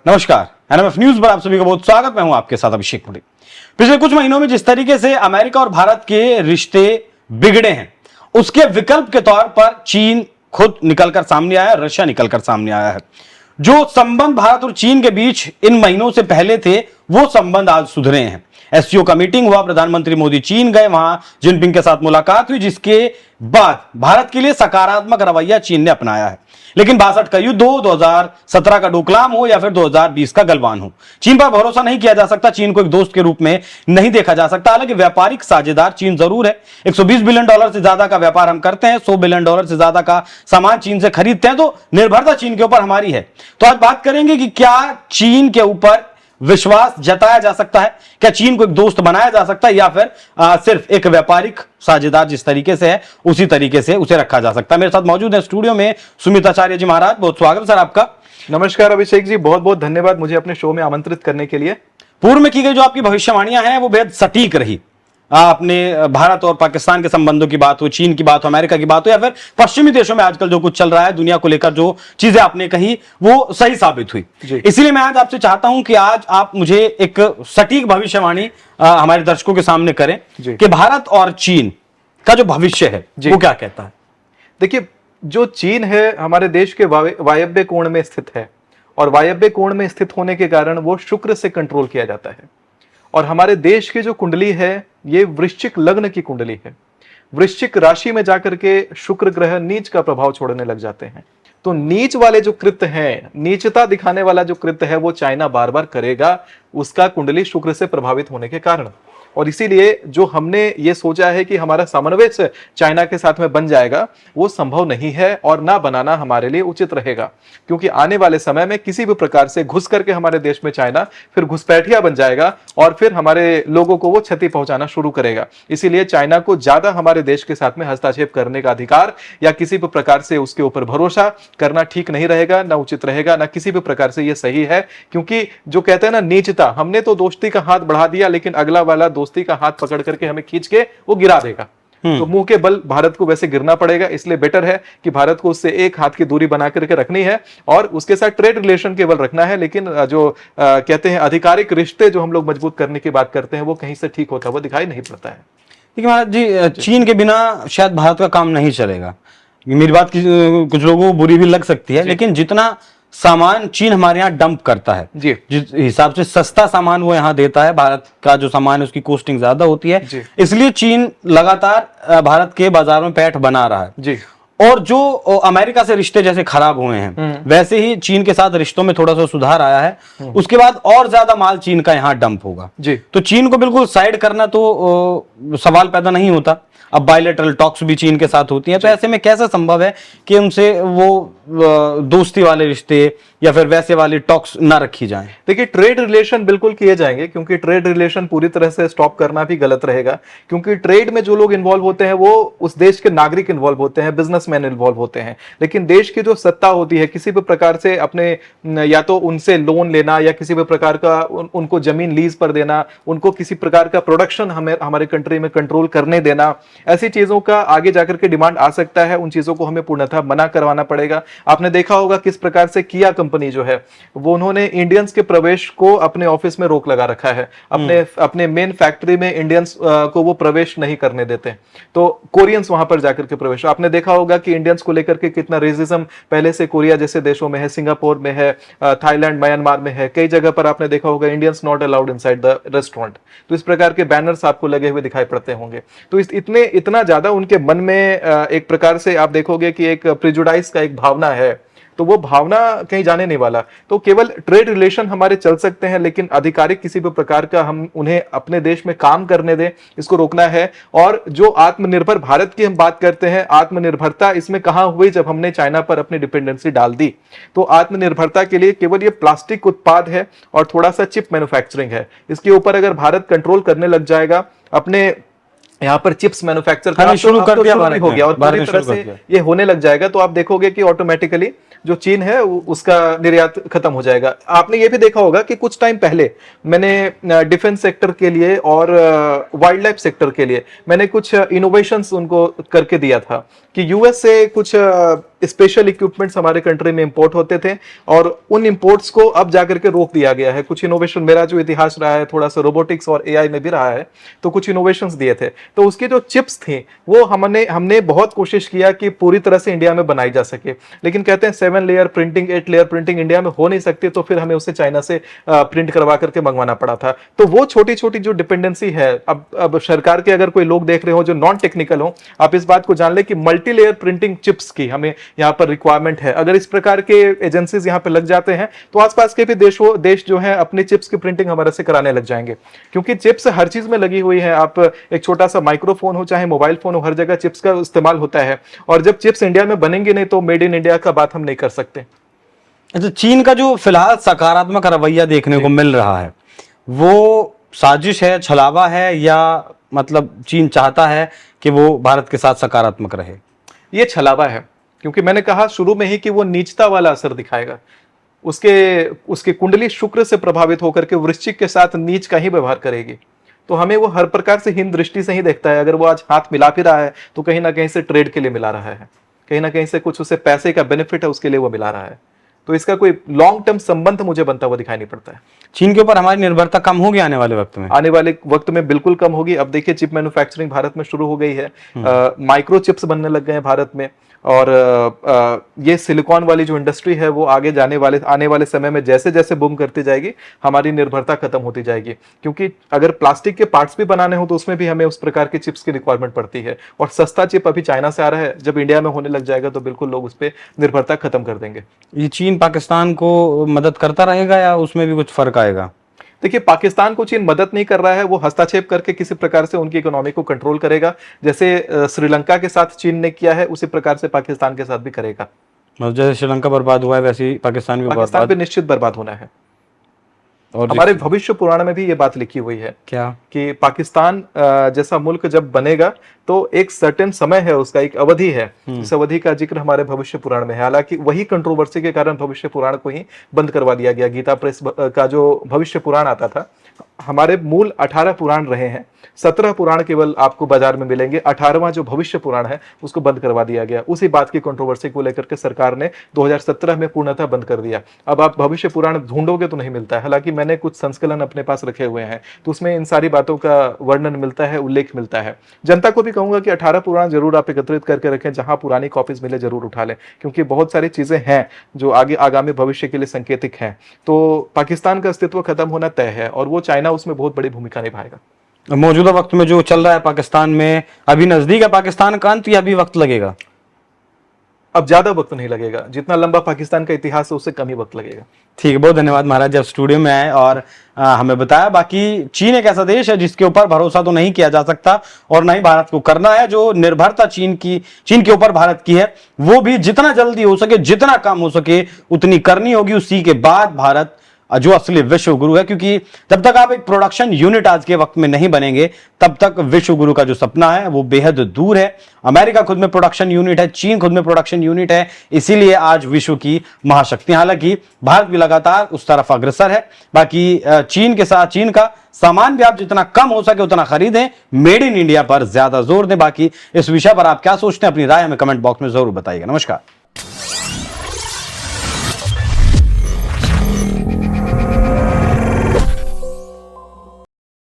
नमस्कार, NMF news पर आप सभी का बहुत स्वागत। मैं हूं आपके साथ अभिषेक पुरी। पिछले कुछ महीनों में जिस तरीके से अमेरिका और भारत के रिश्ते बिगड़े हैं, उसके विकल्प के तौर पर चीन खुद निकलकर सामने आया, रशिया निकलकर सामने आया है। जो संबंध भारत और चीन के बीच इन महीनों से पहले थे, वो संबंध आज सुधरे हैं। एससीओ का मीटिंग हुआ, प्रधानमंत्री मोदी चीन गए, वहां जिनपिंग के साथ मुलाकात हुई, जिसके बाद भारत के लिए सकारात्मक रवैया चीन ने अपनाया है। लेकिन 62 का युद्ध हो, 2017 का डोकलाम हो या फिर 2020 का गलवान हो, चीन पर भरोसा नहीं किया जा सकता। चीन को एक दोस्त के रूप में नहीं देखा जा सकता। हालांकि व्यापारिक साझेदार चीन जरूर है। $120 बिलियन से ज्यादा का व्यापार हम करते हैं, $100 बिलियन से ज्यादा का सामान चीन से खरीदते हैं, तो निर्भरता चीन के ऊपर हमारी है। तो आज बात करेंगे कि क्या चीन के ऊपर विश्वास जताया जा सकता है, क्या चीन को एक दोस्त बनाया जा सकता है, या फिर सिर्फ एक व्यापारिक साझेदार जिस तरीके से है उसी तरीके से उसे रखा जा सकता है। मेरे साथ मौजूद है स्टूडियो में सुमित आचार्य जी महाराज, बहुत स्वागत सर आपका। नमस्कार अभिषेक जी, बहुत बहुत धन्यवाद मुझे अपने शो में आमंत्रित करने के लिए। पूर्व में की गई जो आपकी भविष्यवाणियां हैं वो बेहद सटीक रही। आपने भारत और पाकिस्तान के संबंधों की बात हो, चीन की बात हो, अमेरिका की बात हो, या फिर पश्चिमी देशों में आजकल जो कुछ चल रहा है दुनिया को लेकर, जो चीजें आपने कही वो सही साबित हुई। इसलिए मैं आज आपसे चाहता हूं कि आज आप मुझे एक सटीक भविष्यवाणी हमारे दर्शकों के सामने करें कि भारत और चीन का जो भविष्य है वो क्या कहता है। देखिए, जो चीन है हमारे देश के वायव्य कोण में स्थित है, और वायव्य कोण में स्थित होने के कारण वो शुक्र से कंट्रोल किया जाता है। और हमारे देश की जो कुंडली है ये वृश्चिक लग्न की कुंडली है। वृश्चिक राशि में जाकर के शुक्र ग्रह नीच का प्रभाव छोड़ने लग जाते हैं। तो नीच वाले जो कृत्य हैं, नीचता दिखाने वाला जो कृत्य है, वो चाइना बार बार करेगा, उसका कुंडली शुक्र से प्रभावित होने के कारण। और इसीलिए जो हमने ये सोचा है कि हमारा समन्वय चाइना के साथ में बन जाएगा, वो संभव नहीं है और ना बनाना हमारे लिए उचित रहेगा। क्योंकि आने वाले समय में किसी भी प्रकार से घुस करके हमारे देश में चाइना फिर घुसपैठिया बन जाएगा और फिर हमारे लोगों को वो क्षति पहुंचाना शुरू करेगा। इसीलिए चाइना को ज्यादा हमारे देश के साथ में हस्तक्षेप करने का अधिकार या किसी भी प्रकार से उसके ऊपर भरोसा करना ठीक नहीं रहेगा, ना उचित रहेगा, ना किसी भी प्रकार से ये सही है। क्योंकि जो कहते हैं ना नीचता, हमने तो दोस्ती का हाथ बढ़ा दिया, लेकिन अगला वाला दोस्ती का हाथ पकड़ करके हमें खींच के वो गिरा देगा। तो मुंह के बल भारत को वैसे गिरना पड़ेगा। इसलिए बेटर है कि भारत को उससे एक हाथ की दूरी बना करके रखनी है और उसके साथ ट्रेड रिलेशन केवल रखना है। लेकिन जो कहते हैं आधिकारिक रिश्ते जो हम लोग मजबूत करने की बात करते हैं, वो कहीं से ठीक होता हुआ दिखाई नहीं पड़ता है। देखिए महाराज जी, चीन के बिना शायद भारत का काम नहीं चलेगा। मेरी बात कुछ लोगों को बुरी भी लग सकती है, लेकिन जितना सामान चीन हमारे यहाँ डंप करता है, जिस हिसाब से सस्ता सामान वो यहाँ देता है, भारत का जो सामान है उसकी कॉस्टिंग ज्यादा होती है, इसलिए चीन लगातार भारत के बाजार में पैठ बना रहा है जी। और जो अमेरिका से रिश्ते जैसे खराब हुए हैं, वैसे ही चीन के साथ रिश्तों में थोड़ा सा सुधार आया है। उसके बाद और ज्यादा माल चीन का यहाँ डंप होगा जी। तो चीन को बिल्कुल साइड करना तो सवाल पैदा नहीं होता। अब बायलैटरल टॉक्स भी चीन के साथ होती हैं, तो ऐसे में कैसा संभव है कि उनसे वो दोस्ती वाले रिश्ते या फिर वैसे वाले टॉक्स ना रखी जाएं? देखिए, ट्रेड रिलेशन बिल्कुल किए जाएंगे, क्योंकि ट्रेड रिलेशन पूरी तरह से स्टॉप करना भी गलत रहेगा। क्योंकि ट्रेड में जो लोग इन्वॉल्व होते हैं वो उस देश के नागरिक इन्वॉल्व होते हैं, बिजनेसमैन इन्वॉल्व होते हैं। लेकिन देश की जो सत्ता होती है, किसी भी प्रकार से अपने या तो उनसे लोन लेना या किसी भी प्रकार का उनको जमीन लीज पर देना, उनको किसी प्रकार का प्रोडक्शन हमारे कंट्री में कंट्रोल करने देना, ऐसी चीजों का आगे जाकर के डिमांड आ सकता है। उन चीजों को हमें पूर्णतः मना करवाना पड़ेगा। आपने देखा होगा किस प्रकार से किया कंपनी जो है वो उन्होंने इंडियंस के प्रवेश को अपने ऑफिस में रोक लगा रखा है। अपने मेन फैक्ट्री में इंडियंस को वो प्रवेश नहीं करने देते, तो कोरियंस वहां पर जाकर के प्रवेश। आपने देखा होगा कि इंडियंस को लेकर के कितना रेसिज्म पहले से कोरिया जैसे देशों में है, सिंगापुर में है, थाईलैंड, म्यांमार में है। कई जगह पर आपने देखा होगा Indians not allowed inside the restaurant. तो इस प्रकार के बैनर्स आपको लगे हुए दिखाई पड़ते होंगे। तो इतना ज्यादा उनके मन में एक प्रकार से आप देखोगे कि एक प्रिजुडाइज का एक भावना है, तो वो भावना कहीं जाने नहीं वाला। तो केवल ट्रेड रिलेशन हमारे चल सकते हैं, लेकिन आधिकारिक किसी भी प्रकार का हम उन्हें अपने देश में काम करने दें, इसको रोकना है। और जो आत्मनिर्भर भारत की हम बात करते हैं, आत्मनिर्भरता इसमें कहां हुई? जब हमने चाइना पर अपनी डिपेंडेंसी डाल दी। तो आत्मनिर्भरता के लिए केवल ये प्लास्टिक उत्पाद है और थोड़ा सा चिप मैन्युफैक्चरिंग है। इसके ऊपर अगर भारत कंट्रोल करने लग जाएगा, अपने यहाँ पर चिप्स मैन्युफैक्चर शुरू कर दिया हो गया और पूरी तरह से ये होने लग जाएगा, तो आप देखोगे कि ऑटोमेटिकली जो चीन है उसका निर्यात खत्म हो जाएगा। आपने ये भी देखा होगा कि कुछ टाइम पहले मैंने डिफेंस सेक्टर के लिए और वाइल्ड लाइफ सेक्टर के लिए मैंने कुछ इनोवेशंस उनको करके दिया था कि यूएस से कुछ स्पेशल इक्विपमेंट्स हमारे कंट्री में इंपोर्ट होते थे और उन इंपोर्ट्स को अब जाकर के रोक दिया गया है। कुछ इनोवेशन, मेरा जो इतिहास रहा है थोड़ा सा रोबोटिक्स और एआई में भी रहा है, तो कुछ इनोवेशंस दिए थे। तो उसकी जो चिप्स थी वो हमने बहुत कोशिश किया कि पूरी तरह से इंडिया में बनाई जा सके, लेकिन कहते हैं 7 layer printing 8 layer printing India में हो नहीं सकती, तो फिर हमें उसे चाइना से प्रिंट करवा करके मंगवाना पड़ा था। तो वो छोटी छोटी जो डिपेंडेंसी है, अब सरकार के अगर कोई लोग देख रहे हो जो नॉन टेक्निकल हो, आप इस बात को जान ले कि मल्टी लेयर प्रिंटिंग चिप्स की हमें यहाँ पर रिक्वायरमेंट है। अगर इस प्रकार के एजेंसीज यहाँ पे लग जाते हैं तो आसपास के भी देश जो है अपनी चिप्स की प्रिंटिंग हमारे से कराने लग जाएंगे, क्योंकि चिप्स हर चीज में लगी हुई है। आप एक छोटा सा माइक्रोफोन हो चाहे मोबाइल फोन हो, हर जगह चिप्स का इस्तेमाल होता है, और जब चिप्स इंडिया में बनेंगे नहीं तो मेड इन इंडिया का बात हम नहीं कर सकते। अच्छा, चीन का जो फिलहाल सकारात्मक रवैया देखने को मिल रहा है, वो साजिश है, छलावा है, या मतलब चीन चाहता है कि वो भारत के साथ सकारात्मक रहे? ये छलावा है, क्योंकि मैंने कहा शुरू में ही कि वो नीचता वाला असर दिखाएगा। उसके कुंडली शुक्र से प्रभावित होकर के वृश्चिक के साथ नीच का ही व्यवहार करेगी, तो हमें वो हर प्रकार से हीन दृष्टि से ही देखता है। अगर वो आज हाथ मिला भी रहा है तो कहीं ना कहीं से ट्रेड के लिए मिला रहा है, कहीं ना कहीं से कुछ उसे पैसे का बेनिफिट है उसके लिए वो मिला रहा है, तो इसका कोई लॉन्ग टर्म संबंध मुझे बनता हुआ दिखाई नहीं पड़ता है। चीन के ऊपर हमारी निर्भरता कम होगी आने वाले वक्त में? आने वाले वक्त में बिल्कुल कम होगी। अब देखिए चिप मैन्युफैक्चरिंग भारत में शुरू हो गई है, माइक्रो चिप्स बनने लग गए हैं भारत में, और ये सिलिकॉन वाली जो इंडस्ट्री है वो आने वाले समय में जैसे जैसे बूम करती जाएगी हमारी निर्भरता खत्म होती जाएगी, क्योंकि अगर प्लास्टिक के पार्ट्स भी बनाने हो तो उसमें भी हमें उस प्रकार के चिप्स की रिक्वायरमेंट पड़ती है, और सस्ता चिप अभी चाइना से आ रहा है, जब इंडिया में होने लग जाएगा तो बिल्कुल लोग उस पर निर्भरता खत्म कर देंगे। ये चीन पाकिस्तान को मदद करता रहेगा या उसमें भी कुछ फर्क आएगा? देखिए, पाकिस्तान को चीन मदद नहीं कर रहा है, वो हस्तक्षेप करके किसी प्रकार से उनकी इकोनॉमी को कंट्रोल करेगा। जैसे श्रीलंका के साथ चीन ने किया है उसी प्रकार से पाकिस्तान के साथ भी करेगा। मतलब जैसे श्रीलंका बर्बाद हुआ है वैसे ही पाकिस्तान भी निश्चित बर्बाद होना है। और हमारे भविष्य पुराण में भी ये बात लिखी हुई है क्या कि पाकिस्तान जैसा मुल्क जब बनेगा तो एक सर्टेन समय है, उसका एक अवधि है, इस अवधि का जिक्र हमारे भविष्य पुराण में है। हालांकि वही कंट्रोवर्सी के कारण भविष्य पुराण को ही बंद करवा दिया गया। गीता प्रेस का जो भविष्य पुराण आता था, हमारे मूल 18 पुराण रहे हैं, 17 पुराण केवल आपको बाजार में मिलेंगे, 18वां जो भविष्य पुराण है उसको बंद करवा दिया गया। उसी बात की कंट्रोवर्सी को लेकर के सरकार ने 2017 में पूर्णतः बंद कर दिया। अब आप भविष्य पुराण ढूंढोगे तो नहीं मिलता है। हालांकि मैंने कुछ संस्कलन अपने पास रखे हुए हैं तो उसमें इन सारी बातों का वर्णन मिलता है, उल्लेख मिलता है। जनता को भी कहूंगा कि 18 पुराण जरूर आप एकत्रित करके रखें, जहां पुरानी कॉपीज मिले जरूर उठा लें, क्योंकि बहुत सारी चीजें हैं जो आगामी भविष्य के लिए संकेतिक हैं। तो पाकिस्तान का अस्तित्व खत्म होना तय है और वो चाइना उसमें बहुत बड़ी भूमिका निभाएगा। मौजूदा वक्त में जो चल रहा है पाकिस्तान में, अभी नजदीक है पाकिस्तान का अंत या अभी वक्त लगेगा? अब ज्यादा वक्त नहीं लगेगा, जितना लंबा पाकिस्तान का इतिहास है उससे कम ही वक्त लगेगा। ठीक है, बहुत धन्यवाद महाराज, जब स्टूडियो में आए और हमें बताया। बाकी चीन एक ऐसा देश है जिसके ऊपर भरोसा तो नहीं किया जा सकता और ना ही भारत को करना है। जो निर्भरता चीन के ऊपर भारत की है वो भी जितना जल्दी हो सके, जितना कम हो सके उतनी करनी होगी। उसी के बाद भारत जो असली विश्व गुरु है, क्योंकि जब तक आप एक प्रोडक्शन यूनिट आज के वक्त में नहीं बनेंगे तब तक विश्व गुरु का जो सपना है वो बेहद दूर है। अमेरिका खुद में प्रोडक्शन यूनिट है, चीन खुद में प्रोडक्शन यूनिट है, इसीलिए आज विश्व की महाशक्ति। हालांकि भारत भी लगातार उस तरफ अग्रसर है। बाकी चीन का सामान भी आप जितना कम हो सके उतना खरीदें, मेड इन इंडिया पर ज्यादा जोर दें। बाकी इस विषय पर आप क्या सोचते हैं, अपनी राय हमें कमेंट बॉक्स में जरूर बताइएगा। नमस्कार।